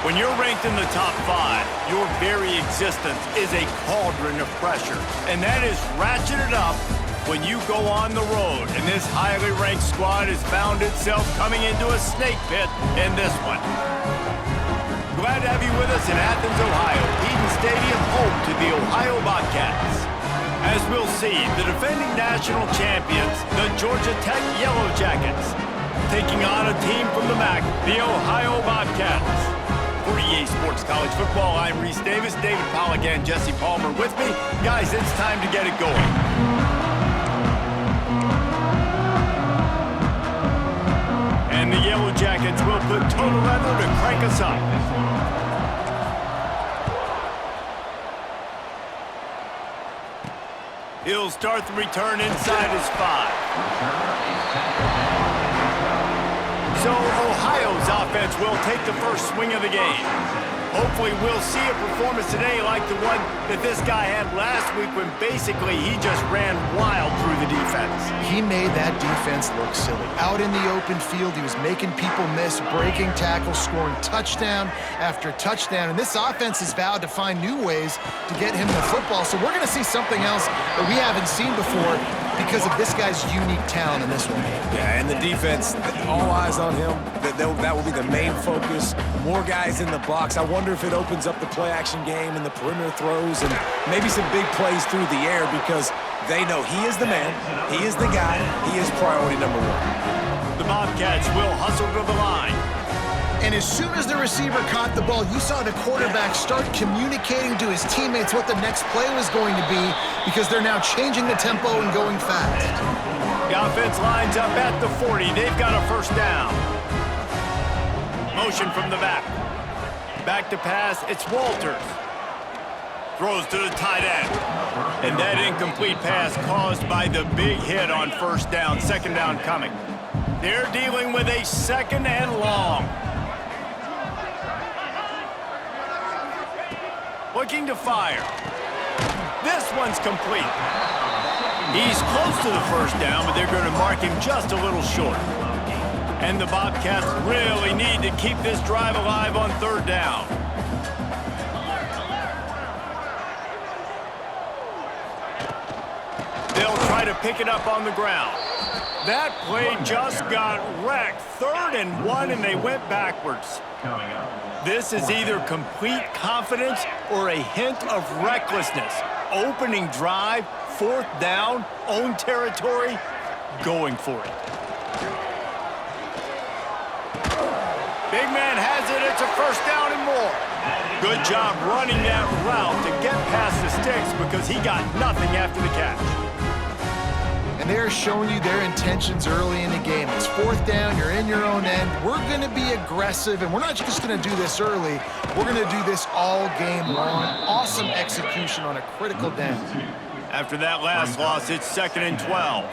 When you're ranked in the top 5, your very existence is a cauldron of pressure. And that is ratcheted up when you go on the road. And this highly ranked squad has found itself coming into a snake pit in this one. Glad to have you with us in Athens, Ohio. Eden Stadium, home to the Ohio Bobcats. As we'll see, the defending national champions, the Georgia Tech Yellow Jackets, taking on a team from the MAC, the Ohio Bobcats. For EA Sports College Football, I'm Reese Davis, David Pollack, and Jesse Palmer with me. Guys, it's time to get it going. And the Yellow Jackets will put total leather to crank us up. He'll start the return inside his 5. So Ohio's offense will take the first swing of the game. Hopefully we'll see a performance today like the one that this guy had last week when basically he just ran wild through the defense. He made that defense look silly. Out in the open field, he was making people miss, breaking tackles, scoring touchdown after touchdown. And this offense has vowed to find new ways to get him the football. So we're going to see something else that we haven't seen before because of this guy's unique talent in this one. Yeah, and the defense, all eyes on him. That will be the main focus. More guys in the box. I wonder if it opens up the play-action game and the perimeter throws and maybe some big plays through the air because they know he is the man, he is the guy, he is priority number 1. The Bobcats will hustle to the line. And as soon as the receiver caught the ball, you saw the quarterback start communicating to his teammates what the next play was going to be because they're now changing the tempo and going fast. The offense lines up at the 40. They've got a first down. Motion from the back. Back to pass, it's Walters. Throws to the tight end. And that incomplete pass caused by the big hit on first down. Second down coming. They're dealing with a second and long. Looking to fire. This one's complete. He's close to the first down, but they're going to mark him just a little short. And the Bobcats really need to keep this drive alive on third down. They'll try to pick it up on the ground. That play just got wrecked. 3rd and 1, and they went backwards. This is either complete confidence or a hint of recklessness. Opening drive, 4th down, own territory, going for it. Big man has it, it's a first down and more. Good job running that route to get past the sticks because he got nothing after the catch. And they're showing you their intentions early in the game. It's 4th down, you're in your own end. We're going to be aggressive, and we're not just going to do this early. We're going to do this all game long. Awesome execution on a critical down. After that last loss, it's 2nd and 12.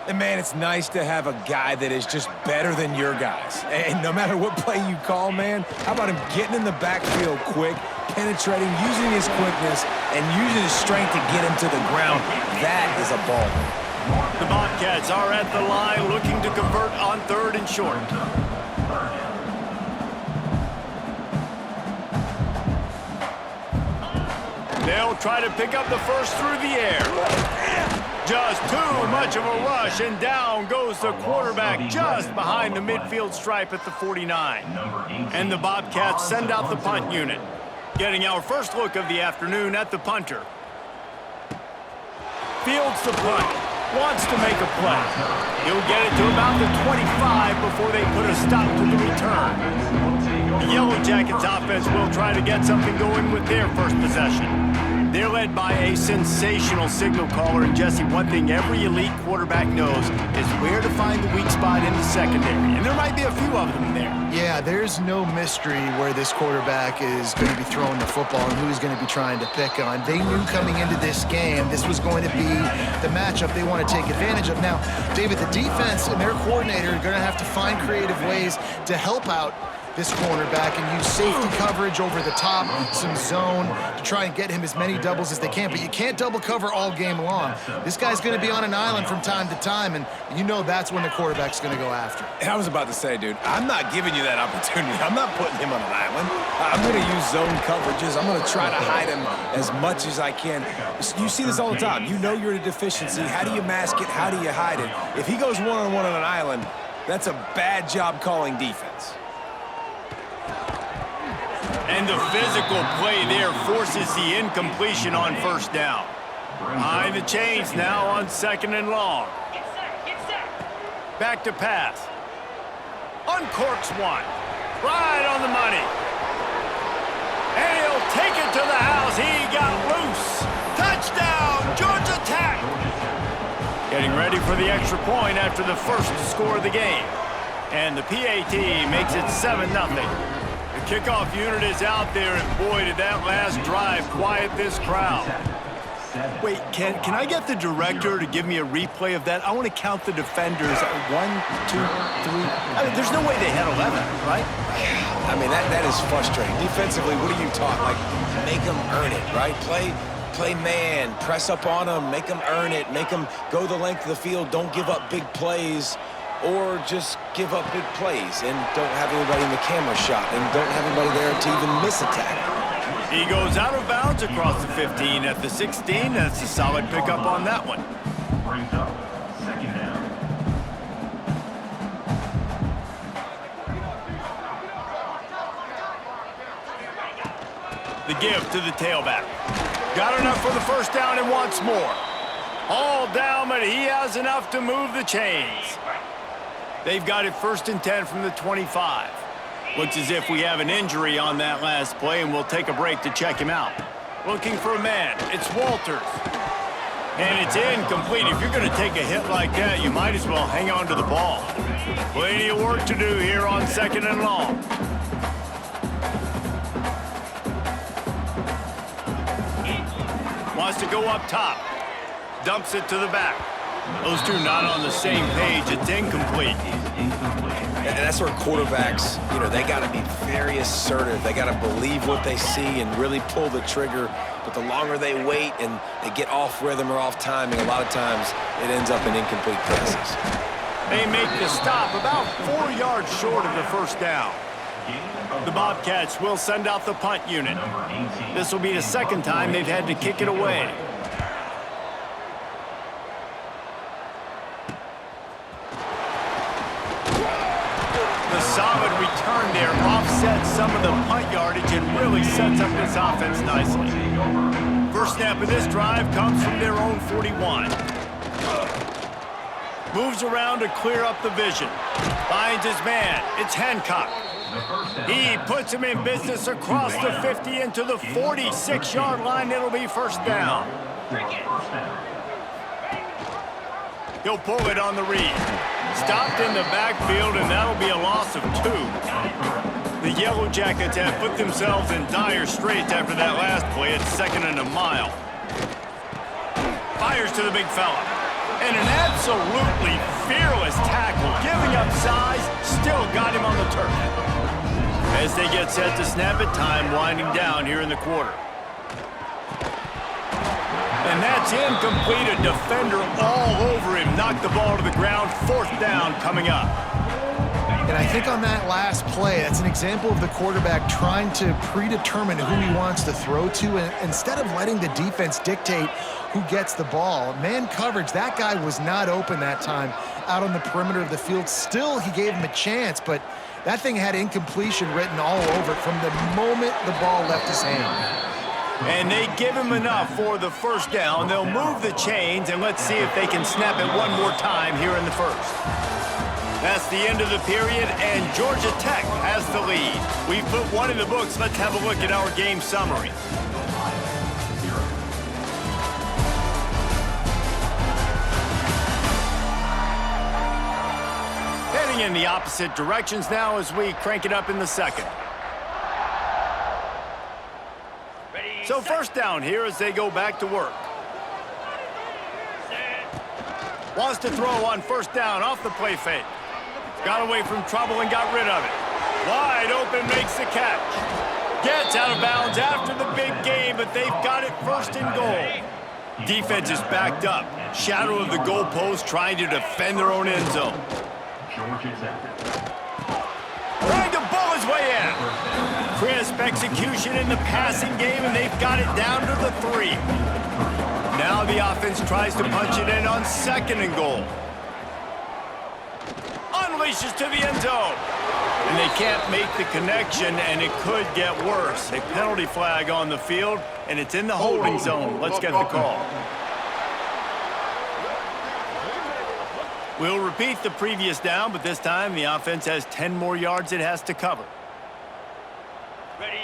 And, man, it's nice to have a guy that is just better than your guys. And no matter what play you call, man, how about him getting in the backfield quick, penetrating, using his quickness, and using his strength to get him to the ground? That is a ball. The Bobcats are at the line looking to convert on 3rd and short. They'll try to pick up the first through the air. Just too much of a rush, and down goes the quarterback just behind the midfield stripe at the 49. And the Bobcats send out the punt unit. Getting our first look of the afternoon at the punter. Fields the punt. Wants to make a play. He'll get it to about the 25 before they put a stop to the return. The Yellow Jackets offense will try to get something going with their first possession. They're led by a sensational signal caller, and Jesse, one thing every elite quarterback knows is where to find the weak spot in the secondary, and there might be a few of them there. Yeah, there's no mystery where this quarterback is going to be throwing the football and who he's going to be trying to pick on. They knew coming into this game this was going to be the matchup they want to take advantage of. Now, David, the defense and their coordinator are going to have to find creative ways to help out this cornerback and use safety coverage over the top, some zone to try and get him as many doubles as they can. But you can't double cover all game long. This guy's going to be on an island from time to time, and you know that's when the quarterback's going to go after. And I was about to say, dude, I'm not giving you that opportunity. I'm not putting him on an island. I'm going to use zone coverages. I'm going to try to hide him as much as I can. You see this all the time. You know you're at a deficiency. How do you mask it? How do you hide it? If he goes one-on-one on an island, that's a bad job calling defense. And the physical play there forces the incompletion on first down. Behind the chains now on 2nd and long. Back to pass. Uncorks one. Right on the money. And he'll take it to the house. He got loose. Touchdown, Georgia Tech. Getting ready for the extra point after the first score of the game. And the PAT makes it 7-0. The kickoff unit is out there, and boy, did that last drive quiet this crowd. Wait, can I get the director to give me a replay of that? I want to count the defenders. 1, 2, 3. I mean, there's no way they had 11, right? I mean, that is frustrating. Defensively, what are you taught? Like, make them earn it, right? Play man, press up on them, make them earn it, make them go the length of the field, don't give up big plays, or just give up big plays and don't have anybody in the camera shot and don't have anybody there to even miss a tackle. He goes out of bounds across the 15 at the 16. That's a solid pickup on that one. Brings up 2nd down. The give to the tailback. Got enough for the first down and wants more. All down, but he has enough to move the chains. They've got it 1st and 10 from the 25. Looks as if we have an injury on that last play, and we'll take a break to check him out. Looking for a man. It's Walters. And it's incomplete. If you're going to take a hit like that, you might as well hang on to the ball. Plenty of work to do here on 2nd and long. Wants to go up top. Dumps it to the back. Those two not on the same page. It's incomplete. And that's where quarterbacks, they got to be very assertive. They got to believe what they see and really pull the trigger. But the longer they wait and they get off rhythm or off timing, a lot of times it ends up in incomplete passes. They make the stop about 4 yards short of the first down. The Bobcats will send out the punt unit. This will be the 2nd time they've had to kick it away. The solid return there offsets some of the punt yardage and really sets up this offense nicely. First snap of this drive comes from their own 41. Moves around to clear up the vision. Finds his man. It's Hancock. He puts him in business across the 50 into the 46-yard line. It'll be first down. He'll pull it on the read. Stopped in the backfield, and that'll be a loss of 2. The Yellow Jackets have put themselves in dire straits after that last play at 2nd and a mile. Fires to the big fella. And an absolutely fearless tackle. Giving up size, still got him on the turf. As they get set to snap it, time winding down here in the quarter. And that's incomplete. A defender all over him. Knocked the ball to the ground. 4th down coming up. And I think on that last play, that's an example of the quarterback trying to predetermine who he wants to throw to, and instead of letting the defense dictate who gets the ball. Man coverage, that guy was not open that time out on the perimeter of the field. Still, he gave him a chance, but that thing had incompletion written all over it from the moment the ball left his hand. And they give him enough for the first down. They'll move the chains, and let's see if they can snap it one more time here in the first. That's the end of the period, and Georgia Tech has the lead. We've put one in the books. Let's have a look at our game summary. Heading in the opposite directions now as we crank it up in the second. So first down here as they go back to work. Wants to throw on first down off the play fake. Got away from trouble and got rid of it. Wide open, makes the catch. Gets out of bounds after the big game, but they've got it first and goal. Defense is backed up. Shadow of the goalpost, trying to defend their own end zone. Trying to bull his way in. Crisp execution in the passing game, and they've got it down to the 3. Now the offense tries to punch it in on second and goal. Unleashes to the end zone. And they can't make the connection, and it could get worse. A penalty flag on the field, and it's in the holding zone. Let's get the call. We'll repeat the previous down, but this time the offense has 10 more yards it has to cover.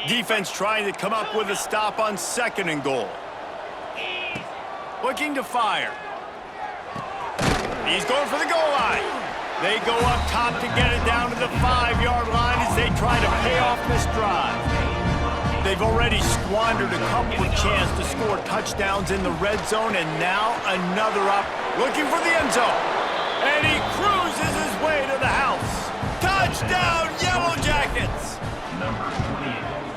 Defense trying to come up with a stop on second and goal. Looking to fire. He's going for the goal line. They go up top to get it down to the 5-yard line as they try to pay off this drive. They've already squandered a couple of chances to score touchdowns in the red zone, and now another up looking for the end zone. And he cruises his way to the house. Touchdown, Yellow Jackets!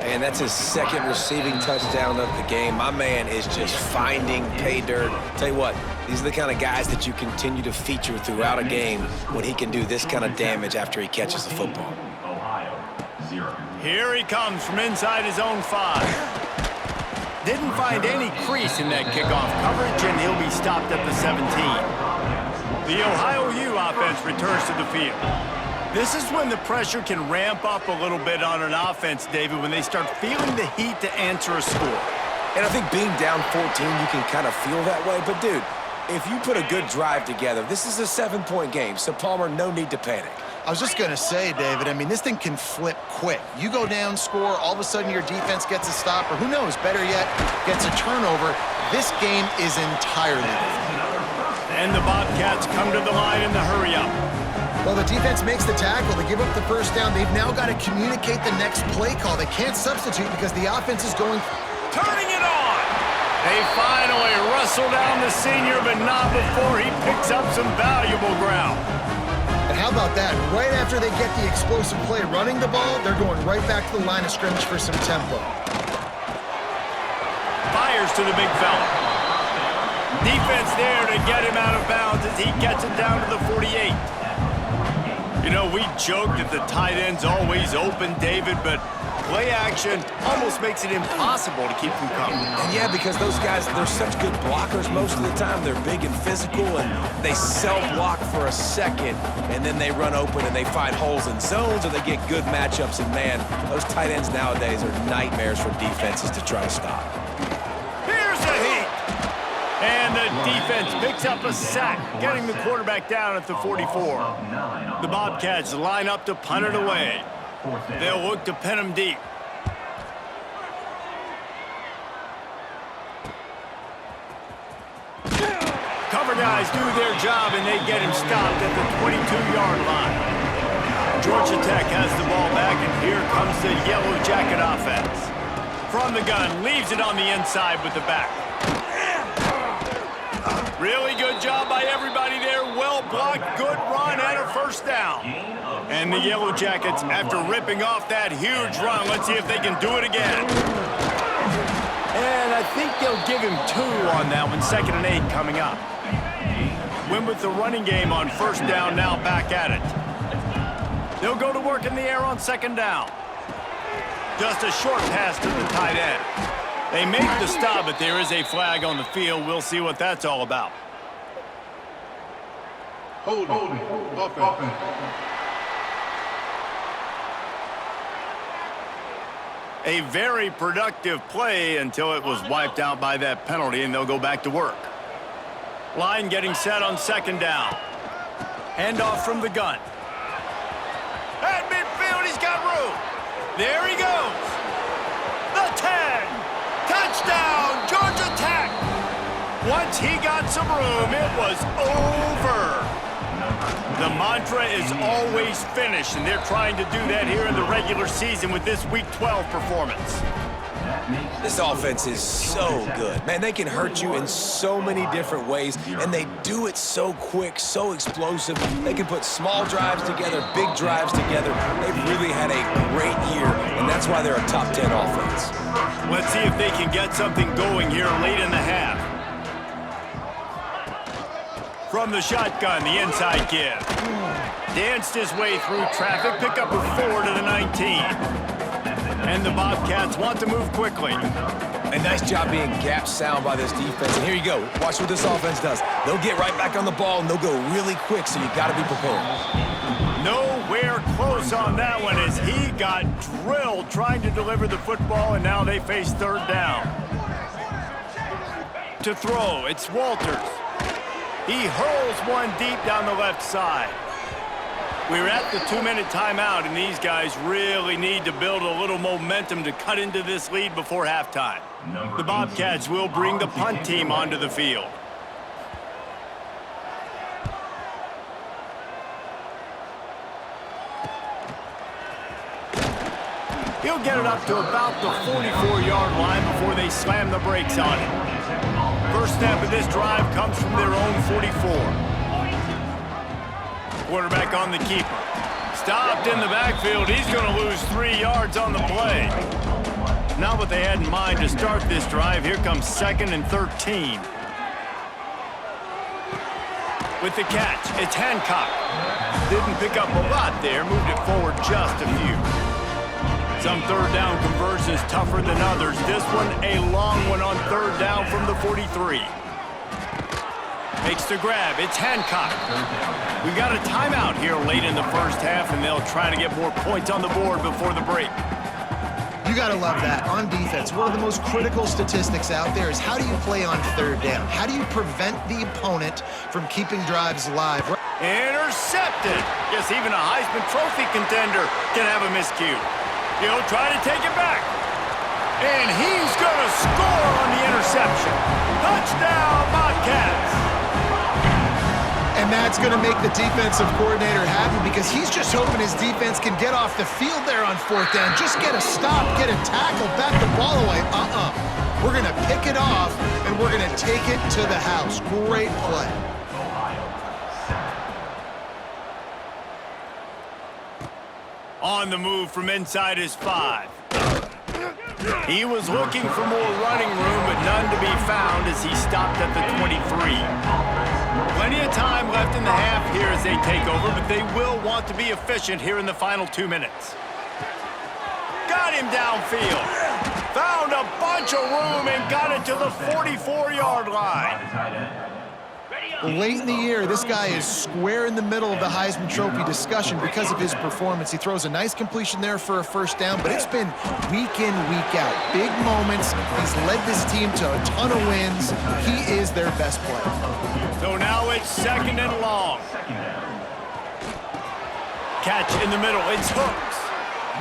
And that's his second receiving touchdown of the game. My man is just finding pay dirt. Tell you what, these are the kind of guys that you continue to feature throughout a game when he can do this kind of damage after he catches the football. Here he comes from inside his own 5. Didn't find any crease in that kickoff coverage, and he'll be stopped at the 17. The Ohio U offense returns to the field. This is when the pressure can ramp up a little bit on an offense, David, when they start feeling the heat to answer a score. And I think being down 14, you can kind of feel that way. But, dude, if you put a good drive together, this is a 7-point game. So, Palmer, no need to panic. I was just going to say, David, I mean, this thing can flip quick. You go down, score, all of a sudden your defense gets a stop, or who knows, better yet, gets a turnover. This game is entirely different. And the Bobcats come to the line in the hurry-up. Well, the defense makes the tackle. They give up the first down. They've now got to communicate the next play call. They can't substitute because the offense is going... Turning it on! They finally wrestle down the senior, but not before he picks up some valuable ground. And how about that? Right after they get the explosive play running the ball, they're going right back to the line of scrimmage for some tempo. Fires to the big fella. Defense there to get him out of bounds as he gets it down to the 48. You know, we joke that the tight end's always open, David, but play action almost makes it impossible to keep them coming. And yeah, because those guys, they're such good blockers most of the time. They're big and physical, and they self-block for a second, and then they run open and they find holes in zones, or they get good matchups. And, man, those tight ends nowadays are nightmares for defenses to try to stop. Here's the heat. And the defense picks up a sack, getting the quarterback down at the 44. The Bobcats line up to punt it away. They'll look to pin him deep. Cover guys do their job, and they get him stopped at the 22-yard line. Georgia Tech has the ball back, and here comes the Yellow Jacket offense. From the gun, leaves it on the inside with the back. Really good job by everybody there. Well blocked, good run, and a first down. And the Yellow Jackets, after ripping off that huge run, let's see if they can do it again. And I think they'll give him 2 on that one, 2nd and 8 coming up. Win with the running game on first down, now back at it. They'll go to work in the air on 2nd down. Just a short pass to the tight end. They make the stop, but there is a flag on the field. We'll see what that's all about. Holding. Offense. A very productive play until it was wiped out by that penalty, and they'll go back to work. Line getting set on 2nd down. Handoff from the gun. At midfield, he's got room. There he goes. The 10. Touchdown, Georgia Tech! Once he got some room, it was over. The mantra is always finish, and they're trying to do that here in the regular season with this Week 12 performance. This offense is so good. Man, they can hurt you in so many different ways, and they do it so quick, so explosive. They can put small drives together, big drives together. They've really had a great year, and that's why they're a top 10 offense. Let's see if they can get something going here late in the half. From the shotgun, the inside give. Danced his way through traffic, pick up a 4 to the 19. And the Bobcats want to move quickly. A nice job being gap sound by this defense. And here you go. Watch what this offense does. They'll get right back on the ball, and they'll go really quick, so you got to be prepared. Nowhere close on that one as he got drilled trying to deliver the football, and now they face third down. To throw, it's Walters. He hurls one deep down the left side. We're at the 2-minute timeout, and these guys really need to build a little momentum to cut into this lead before halftime. The Bobcats will bring the punt team onto the field. He'll get it up to about the 44-yard line before they slam the brakes on it. First snap of this drive comes from their own 44. Quarterback on the keeper. Stopped in the backfield. He's going to lose 3 yards on the play. Not what they had in mind to start this drive. Here comes 2nd and 13. With the catch, it's Hancock. Didn't pick up a lot there. Moved it forward just a few. Some third down conversions tougher than others. This one a long one on third down from the 43. Makes the grab. It's Hancock. We've got a timeout here late in the first half, and they'll try to get more points on the board before the break. You got to love that. On defense, one of the most critical statistics out there is how do you play on third down? How do you prevent the opponent from keeping drives alive? Intercepted. Yes, even a Heisman Trophy contender can have a miscue. He'll try to take it back. And he's going to score on the interception. Touchdown, Bobcats. And that's going to make the defensive coordinator happy because he's just hoping his defense can get off the field there on fourth down. Just get a stop, get a tackle, back the ball away. We're going to pick it off, and we're going to take it to the house. Great play. On the move from inside his 5. He was looking for more running room, but none to be found as he stopped at the 23. Plenty of time left in the half here as they take over, but they will want to be efficient here in the final 2 minutes. Got him downfield. Found a bunch of room and got it to the 44-yard line. Late in the year, this guy is square in the middle of the Heisman Trophy discussion because of his performance. He throws a nice completion there for a first down, but it's been week in, week out. Big moments. He's led this team to a ton of wins. He is their best player. So now it's 2nd and long. Catch in the middle. It's Hooks.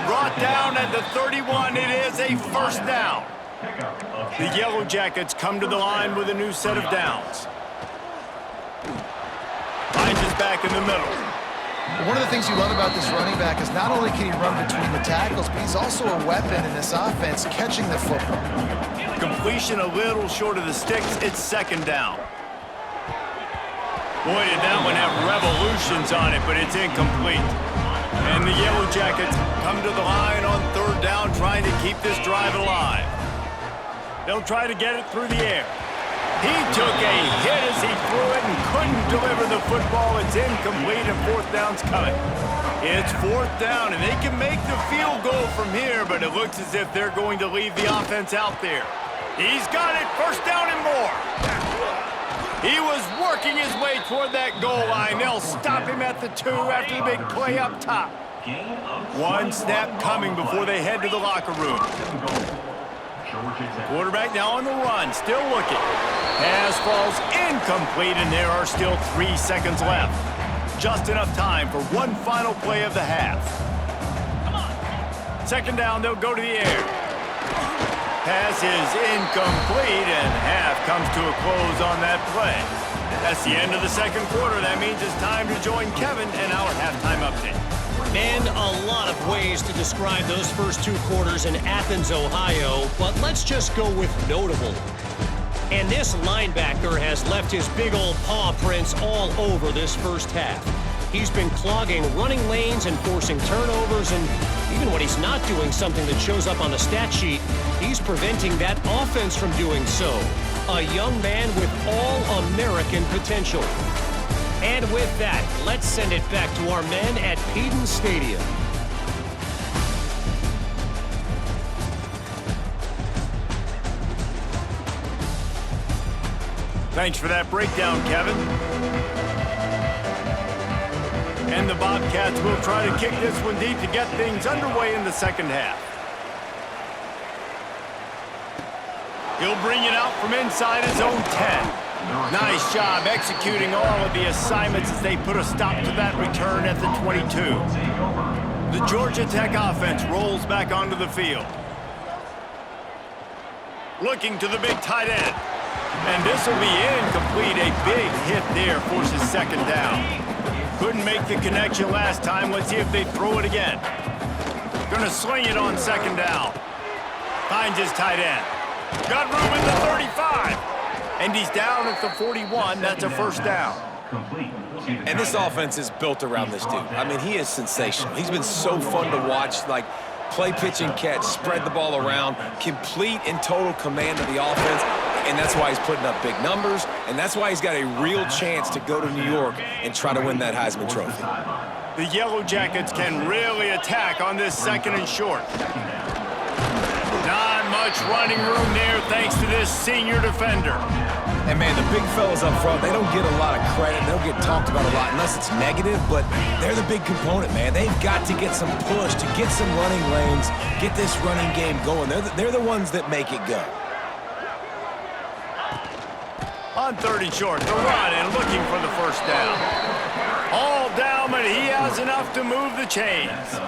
Brought down at the 31. It is a first down. The Yellow Jackets come to the line with a new set of downs. Finds his back in the middle. One of the things you love about this running back is not only can he run between the tackles, but he's also a weapon in this offense catching the football. Completion a little short of the sticks. It's 2nd down. Boy, did that one have revolutions on it, but it's incomplete. And the Yellow Jackets come to the line on third down, trying to keep this drive alive. They'll try to get it through the air. He took a hit as he threw it and couldn't deliver the football. It's incomplete, and fourth down's coming. It's fourth down, and they can make the field goal from here, but it looks as if they're going to leave the offense out there. He's got it, first down and more. He was working his way toward that goal line. They'll stop him at the 2 after the big play up top. One snap coming before they head to the locker room. Quarterback now on the run, still looking. Pass falls incomplete, and there are still 3 seconds left. Just enough time for one final play of the half. 2nd down, they'll go to the air. Pass is incomplete, and half comes to a close on that play. That's the end of the second quarter. That means it's time to join Kevin and our halftime update. And a lot of ways to describe those first 2 quarters in Athens, Ohio, but let's just go with notable. And this linebacker has left his big old paw prints all over this first half. He's been clogging running lanes and forcing turnovers, and even when he's not doing something that shows up on the stat sheet, he's preventing that offense from doing so. A young man with all-American potential. And with that, let's send it back to our men at Peden Stadium. Thanks for that breakdown, Kevin. And the Bobcats will try to kick this one deep to get things underway in the second half. He'll bring it out from inside his own 10. Nice job executing all of the assignments as they put a stop to that return at the 22. The Georgia Tech offense rolls back onto the field. Looking to the big tight end. And this will be incomplete. A big hit there forces second down. Couldn't make the connection last time. Let's see if they throw it again. Gonna sling it on second down. Finds his tight end. Got room at the 35. And he's down at the 41. That's a first down. And this offense is built around this dude. I mean, he is sensational. He's been so fun to watch, like play, pitch, and catch, spread the ball around, complete and total command of the offense. And that's why he's putting up big numbers, and that's why he's got a real chance to go to New York and try to win that Heisman Trophy. The Yellow Jackets can really attack on this second and short. Not much running room there thanks to this senior defender. And, man, the big fellas up front, they don't get a lot of credit. They don't get talked about a lot unless it's negative, but they're the big component, man. They've got to get some push, to get some running lanes, get this running game going. They're the ones that make it go. On third and short, the run and looking for the first down. All down, but he has enough to move the chains.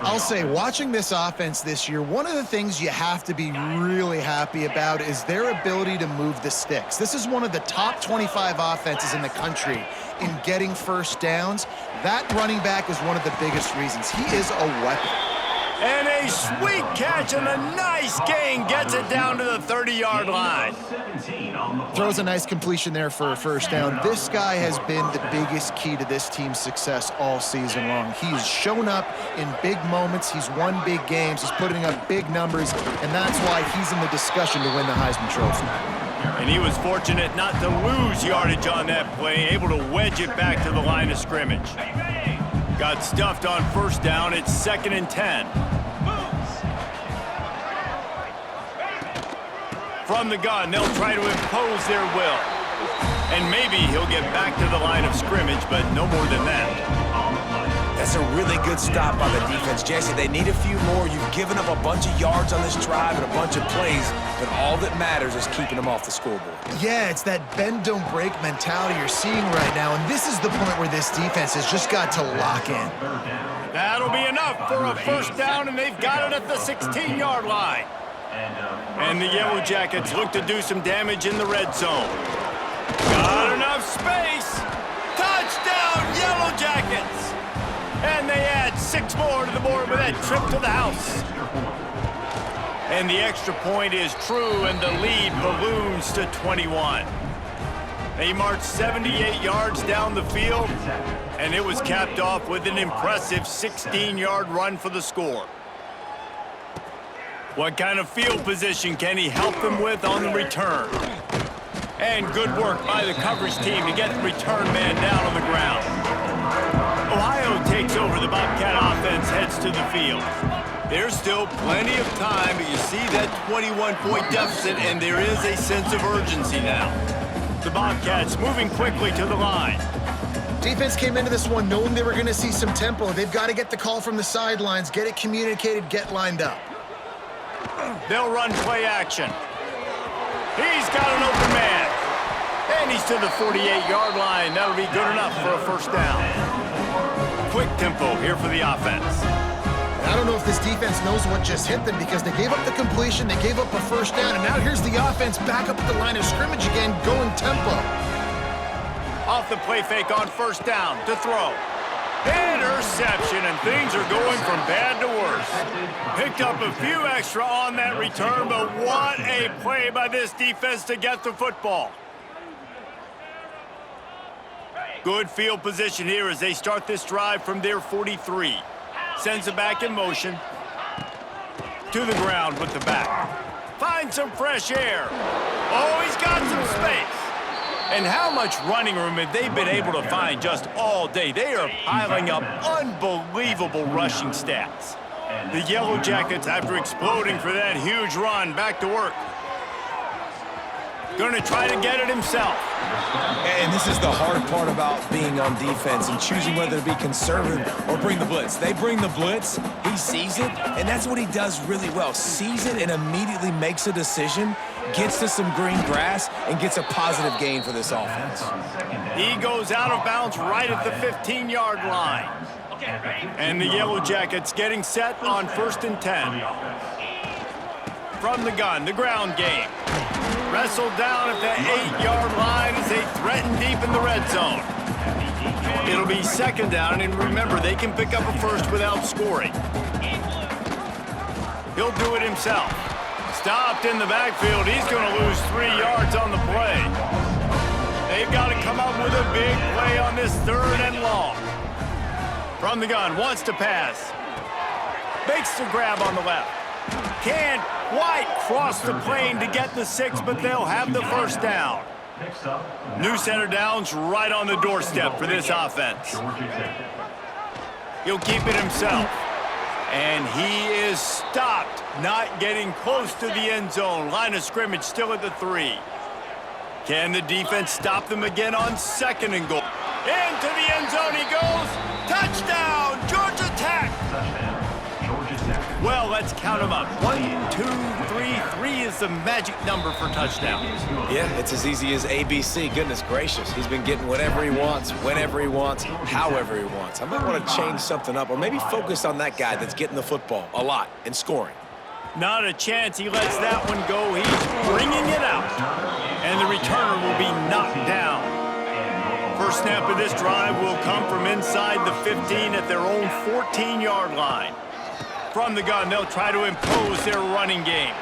I'll say, watching this offense this year, one of the things you have to be really happy about is their ability to move the sticks. This is one of the top 25 offenses in the country in getting first downs. That running back is one of the biggest reasons. He is a weapon. And a sweet catch and a nice gain gets it down to the 30-yard line. Throws a nice completion there for a first down. This guy has been the biggest key to this team's success all season long. He's shown up in big moments. He's won big games. He's putting up big numbers, and that's why he's in the discussion to win the Heisman Trophy. And he was fortunate not to lose yardage on that play, able to wedge it back to the line of scrimmage. Got stuffed on first down. It's 2nd and 10. From the gun, they'll try to impose their will. And maybe he'll get back to the line of scrimmage, but no more than that. That's a really good stop by the defense, Jesse. They need a few more. You've given up a bunch of yards on this drive and a bunch of plays, but all that matters is keeping them off the scoreboard. Yeah, it's that bend, don't break mentality you're seeing right now, and this is the point where this defense has just got to lock in. That'll be enough for a first down, and they've got it at the 16-yard line. And the Yellow Jackets look to do some damage in the red zone. Got enough space. Touchdown, Yellow Jackets. And they add 6 more to the board with that trip to the house. And the extra point is true, and the lead balloons to 21. They marched 78 yards down the field, and it was capped off with an impressive 16-yard run for the score. What kind of field position can he help them with on the return? And good work by the coverage team to get the return man down on the ground. Ohio takes over. The Bobcat offense heads to the field. There's still plenty of time, but you see that 21-point deficit, and there is a sense of urgency now. The Bobcats moving quickly to the line. Defense came into this one knowing they were going to see some tempo. They've got to get the call from the sidelines, get it communicated, get lined up. They'll run play action. He's got an open man. And he's to the 48-yard line. That'll be good enough for a first down. Quick tempo here for the offense. I don't know if this defense knows what just hit them because they gave up the completion, they gave up a first down, and now here's the offense back up at the line of scrimmage again, going tempo. Off the play fake on first down to throw. Interception, and things are going from bad to worse. Picked up a few extra on that return, but what a play by this defense to get the football. Good field position here as they start this drive from their 43. Sends it back in motion. To the ground with the back. Finds some fresh air. Oh, he's got some space. And how much running room have they been able to find just all day? They are piling up unbelievable rushing stats. The Yellow Jackets, after exploding for that huge run, back to work. Going to try to get it himself. And this is the hard part about being on defense and choosing whether to be conservative or bring the blitz. They bring the blitz, he sees it, and that's what he does really well. Sees it and immediately makes a decision, gets to some green grass, and gets a positive gain for this offense. He goes out of bounds right at the 15-yard line. And the Yellow Jackets getting set on 1st and 10. From the gun, the ground game. Wrestled down at the 8-yard line as they threaten deep in the red zone. It'll be 2nd down, and remember, they can pick up a first without scoring. He'll do it himself. Stopped in the backfield. He's going to lose 3 yards on the play. They've got to come up with a big play on this 3rd and long. From the gun, wants to pass. Makes the grab on the left. Can't quite cross the plane to get the 6, but they'll have the 1st down. New center downs right on the doorstep for this offense. He'll keep it himself. And he is stopped, not getting close to the end zone. Line of scrimmage still at the 3. Can the defense stop them again on 2nd and goal? Into the end zone he goes. Touchdown, Georgia Tech. Well, let's count them up. 1, 2, 3. 3 is the magic number for touchdowns. Yeah, it's as easy as ABC. Goodness gracious. He's been getting whatever he wants, whenever he wants, however he wants. I might want to change something up or maybe focus on that guy that's getting the football a lot and scoring. Not a chance he lets that one go. He's bringing it out. And the returner will be knocked down. First snap of this drive will come from inside the 15 at their own 14-yard line. From the gun, they'll try to impose their running game.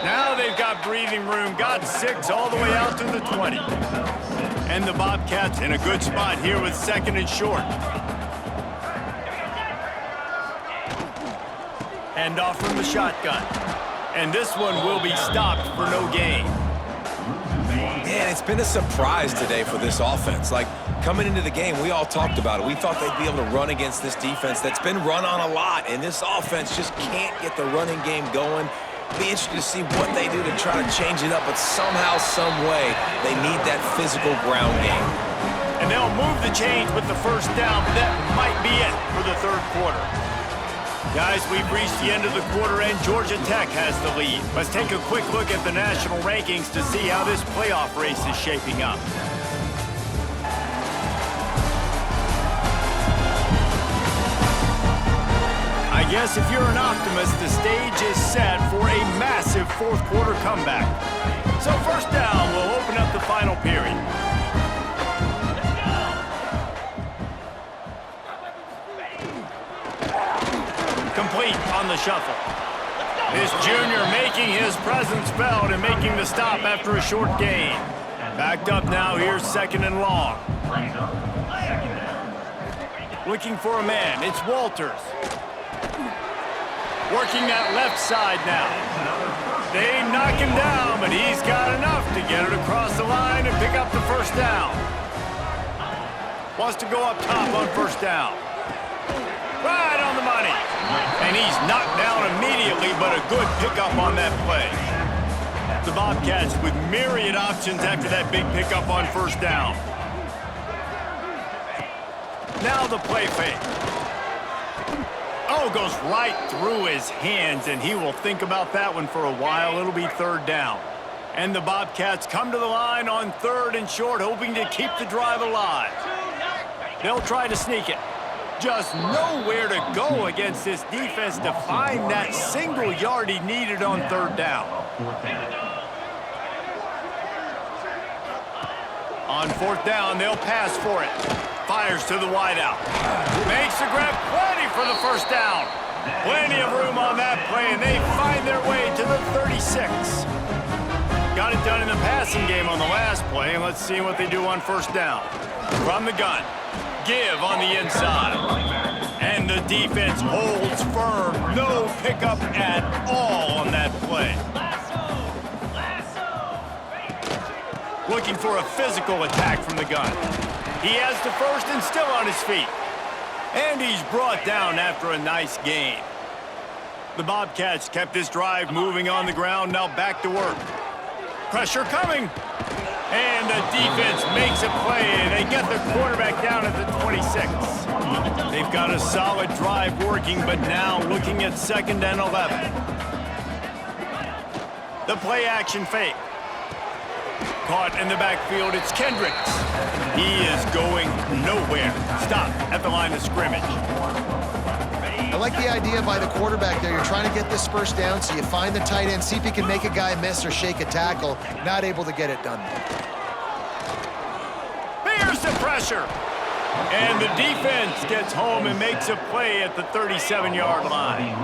Now they've got breathing room, got 6 all the way out to the 20. And the Bobcats in a good spot here with 2nd and short. Hand off from the shotgun. And this one will be stopped for no gain. Man, it's been a surprise today for this offense. Like, coming into the game, we all talked about it. We thought they'd be able to run against this defense that's been run on a lot, and this offense just can't get the running game going. Be interested to see what they do to try to change it up, but somehow, some way, they need that physical ground game. And they'll move the chains with the 1st down, but that might be it for the 3rd quarter. Guys, we've reached the end of the quarter, and Georgia Tech has the lead. Let's take a quick look at the national rankings to see how this playoff race is shaping up. I guess if you're an optimist, the stage is set for a massive 4th quarter comeback. So 1st down will open up the final period. Complete on the shuffle. This junior making his presence felt and making the stop after a short gain. Backed up now, here's 2nd and long. Looking for a man, it's Walters. Working that left side now. They knock him down, but he's got enough to get it across the line and pick up the 1st down. Wants to go up top on 1st down. Right on the money. And he's knocked down immediately, but a good pickup on that play. The Bobcats with myriad options after that big pickup on 1st down. Now the play fake. Oh, goes right through his hands, and he will think about that one for a while. It'll be 3rd down. And the Bobcats come to the line on 3rd and short, hoping to keep the drive alive. They'll try to sneak it. Just nowhere to go against this defense to find that single yard he needed on 3rd down. On 4th down, they'll pass for it. fires to the wideout. Makes the grab, plenty for the first down. Plenty of room on that play, and they find their way to the 36. Got it done in the passing game on the last play, and let's see what they do on first down. From the gun, give on the inside. And the defense holds firm. No pickup at all on that play. Looking for a physical attack from the gun. He has the first and still on his feet. And he's brought down after a nice gain. The Bobcats kept this drive moving on the ground, now back to work. Pressure coming. And the defense makes a play, and they get the quarterback down at the 26. They've got a solid drive working, but now looking at 2nd and 11. The play action fake. Caught in the backfield, it's Kendricks. He is going nowhere. Stop at the line of scrimmage. I like the idea by the quarterback there. You're trying to get this first down, so you find the tight end, see if he can make a guy miss or shake a tackle. Not able to get it done. Here's the pressure. And the defense gets home and makes a play at the 37-yard line.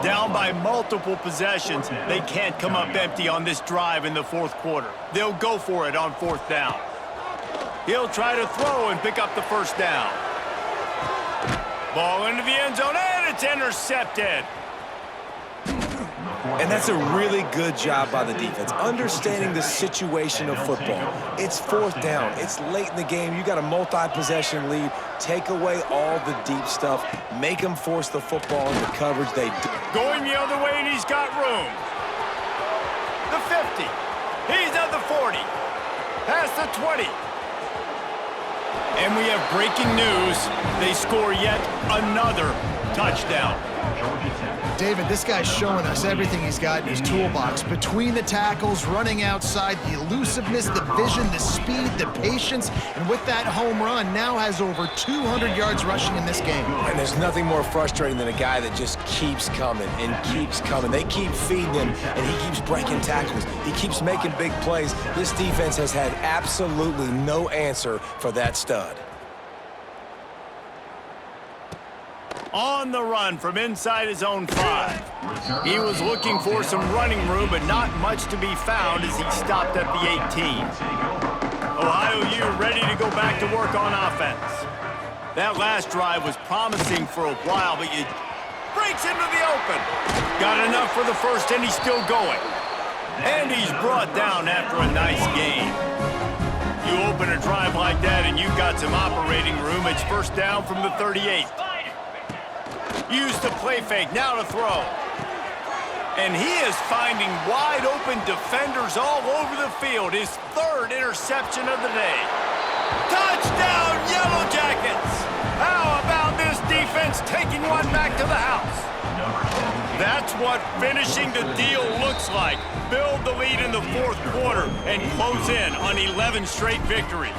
Down by multiple possessions, they can't come up empty on this drive in the 4th quarter. They'll go for it on 4th down. He'll try to throw and pick up the first down. Ball into the end zone, and it's intercepted. And that's a really good job by the defense, understanding the situation of football. It's 4th down. It's late in the game. You got a multi-possession lead. Take away all the deep stuff. Make them force the football into coverage. They do. Going the other way, and he's got room. The 50. He's at the 40. Past the 20. And we have breaking news. They score yet another touchdown. David, this guy's showing us everything he's got in his toolbox. Between the tackles, running outside, the elusiveness, the vision, the speed, the patience, and with that home run, now has over 200 yards rushing in this game. And there's nothing more frustrating than a guy that just keeps coming and keeps coming. They keep feeding him, and he keeps breaking tackles. He keeps making big plays. This defense has had absolutely no answer for that stud. On the run from inside his own 5. He was looking for some running room, but not much to be found as he stopped at the 18. Ohio U ready to go back to work on offense. That last drive was promising for a while, but it breaks into the open. Got enough for the first, and he's still going. And he's brought down after a nice gain. You open a drive like that, and you've got some operating room. It's first down from the 38. Use the play fake, now to throw. And he is finding wide open defenders all over the field. His 3rd interception of the day. Touchdown, Yellow Jackets! How about this defense taking one back to the house? That's what finishing the deal looks like. Build the lead in the 4th quarter and close in on 11 straight victories.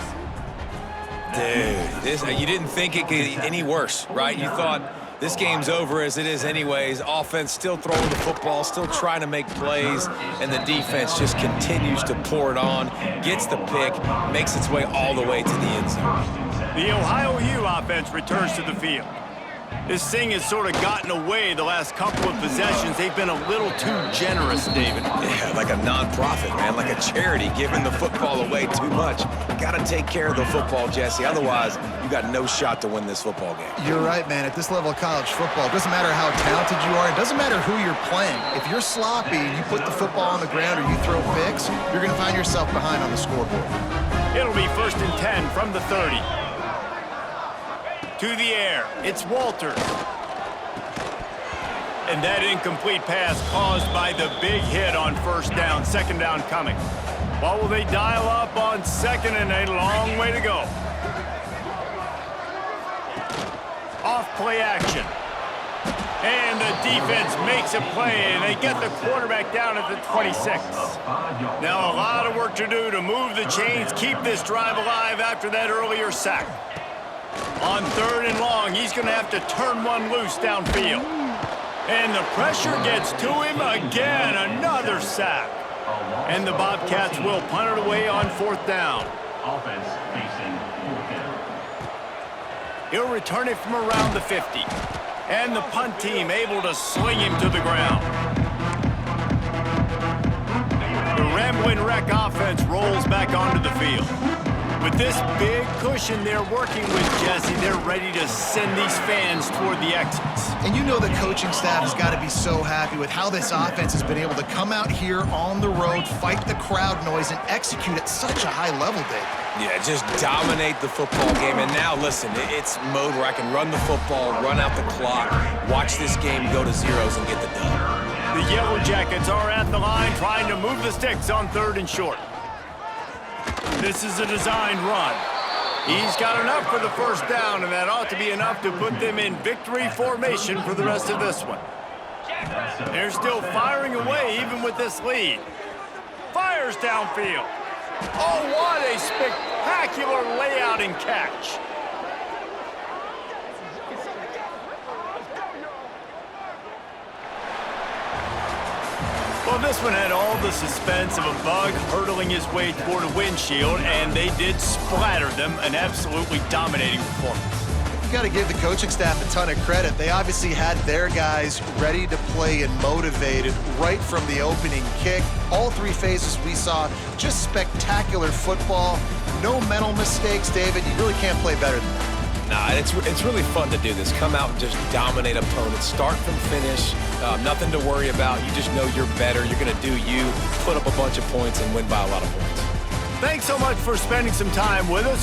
Dude, you didn't think it could get any worse, right? You thought this game's over as it is anyways. Offense still throwing the football, still trying to make plays, and the defense just continues to pour it on, gets the pick, makes its way all the way to the end zone. The Ohio U offense returns to the field. This thing has sort of gotten away the last couple of possessions. They've been a little too generous, David. Yeah, like a nonprofit, man, like a charity giving the football away too much. Got to take care of the football, Jesse. Otherwise, you got no shot to win this football game. You're right, man. At this level of college football, it doesn't matter how talented you are. It doesn't matter who you're playing. If you're sloppy and you put the football on the ground or you throw picks, you're going to find yourself behind on the scoreboard. It'll be 1st and 10 from the 30. To the air, it's Walters. And that incomplete pass caused by the big hit on first down, 2nd down coming. What will they dial up on 2nd and a long way to go? Off play action. And the defense makes a play, and they get the quarterback down at the 26. Now a lot of work to do to move the chains, keep this drive alive after that earlier sack. On 3rd and long, he's going to have to turn one loose downfield. And the pressure gets to him again, another sack. And the Bobcats will punt it away on 4th down. Offense facing 4th down. He'll return it from around the 50. And the punt team able to sling him to the ground. The Ramblin' Wreck offense rolls back onto the field. With this big cushion they're working with, Jesse, they're ready to send these fans toward the exits. And you know the coaching staff has got to be so happy with how this offense has been able to come out here on the road, fight the crowd noise, and execute at such a high level, Dave. Yeah, just dominate the football game. And now, listen, it's mode where I can run the football, run out the clock, watch this game go to zeros and get the dub. The Yellow Jackets are at the line trying to move the sticks on 3rd and short. This is a designed run. He's got enough for the first down, and that ought to be enough to put them in victory formation for the rest of this one. They're still firing away even with this lead. Fires downfield. Oh, what a spectacular layout and catch. Well, this one had all the suspense of a bug hurtling his way toward a windshield, and they did splatter them, an absolutely dominating performance. You got to give the coaching staff a ton of credit. They obviously had their guys ready to play and motivated right from the opening kick. All 3 phases we saw, just spectacular football. No mental mistakes, David. You really can't play better than that. Nah, it's really fun to do this. Come out and just dominate opponents, start from finish. Nothing to worry about. You just know you're better. You're going to do you, put up a bunch of points, and win by a lot of points. Thanks so much for spending some time with us.